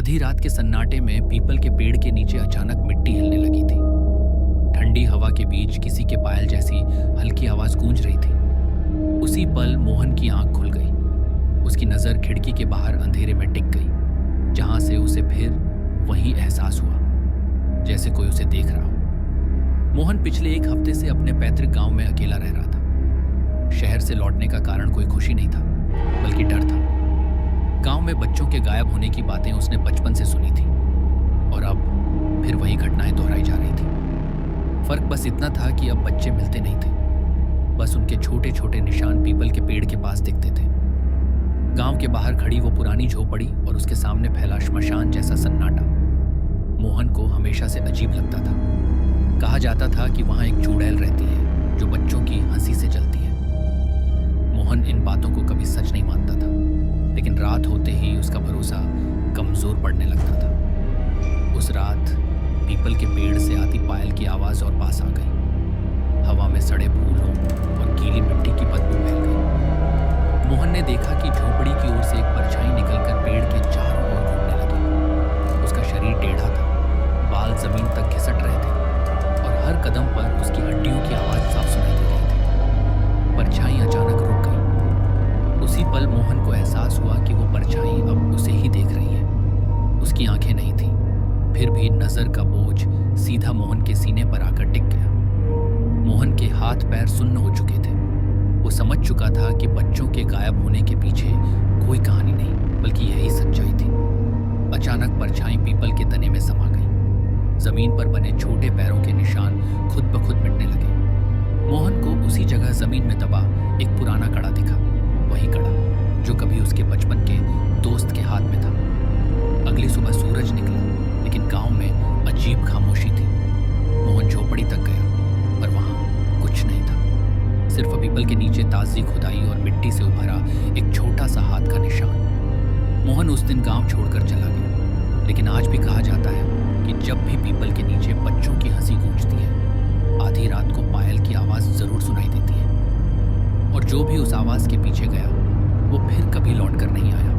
आधी रात के सन्नाटे में पीपल के पेड़ के नीचे अचानक मिट्टी हिलने लगी थी। ठंडी हवा के बीच किसी के पायल जैसी हल्की आवाज गूंज रही थी। उसी पल मोहन की आंख खुल गई। उसकी नजर खिड़की के बाहर अंधेरे में टिक गई, जहां से उसे फिर वही एहसास हुआ जैसे कोई उसे देख रहा हो। मोहन पिछले एक हफ्ते से अपने पैतृक गांव में अकेला रह रहा था। शहर से लौटने का कारण कोई खुशी नहीं था, बल्कि डर था। गांव में बच्चों के गायब होने की बातें उसने बचपन से सुनी थी और अब फिर वही घटनाएं दोहराई जा रही थी। फर्क बस इतना था कि अब बच्चे मिलते नहीं थे, बस उनके छोटे छोटे निशान पीपल के पेड़ के पास दिखते थे। गांव के बाहर खड़ी वो पुरानी झोपड़ी और उसके सामने फैला श्मशान जैसा सन्नाटा मोहन को हमेशा से अजीब लगता था। कहा जाता था कि वहां एक चुड़ैल रहती है जो बच्चों की हंसी से जलती है। मोहन इन बातों को कभी सच नहीं मानता था, लेकिन रात होते ही उसका भरोसा कमजोर पड़ने लगता था। उस रात पीपल के पेड़ से आती पायल की आवाज और पास आ गई। हवा में सड़े फूलों और गीली मिट्टी की बदबू फैल गई। मोहन ने देखा कि झोपड़ी की ओर से एक परछाई निकलकर पेड़ के चारों ओर घूमने लगी। उसका शरीर टेढ़ा था, बाल जमीन तक घिसट रहे थे और हर कदम पर उसकी हड्डियों की आवाज साफ सुनाई दे रही थी। परछाई अचानक रुक गई। उसी पल मोहन को एहसास हुआ कि वो परछाई अब उसे ही देख रही है। उसकी आंखें नहीं थीं, फिर भी नजर का बोझ सीधा मोहन के सीने पर आकर टिक गया। मोहन के हाथ पैर सुन्न हो चुके थे। वो समझ चुका था कि बच्चों के गायब होने के पीछे कोई कहानी नहीं, बल्कि यही सच्चाई थी। अचानक परछाई पीपल के तने में समा गई। जमीन पर बने छोटे पैरों के निशान खुद ब खुद मिटने लगे। मोहन को उसी जगह जमीन में दबा एक पुराना कड़ा दिखा, वही कड़ा जो कभी उसके बचपन के दोस्त के हाथ में था। अगली सुबह सूरज निकला, लेकिन गांव में अजीब खामोशी थी। मोहन झोपड़ी तक गया, पर वहां कुछ नहीं था। सिर्फ पीपल के नीचे ताजी खुदाई और मिट्टी से उभरा एक छोटा सा हाथ का निशान। मोहन उस दिन गांव छोड़कर चला गया, लेकिन आज भी कहा जाता है कि जब भी पीपल के नीचे बच्चों की हंसी गूंजती है, आधी रात को पायल की आवाज जरूर सुनाई देती है। और जो भी उस आवाज के पीछे गया, वो फिर कभी लौट कर नहीं आया।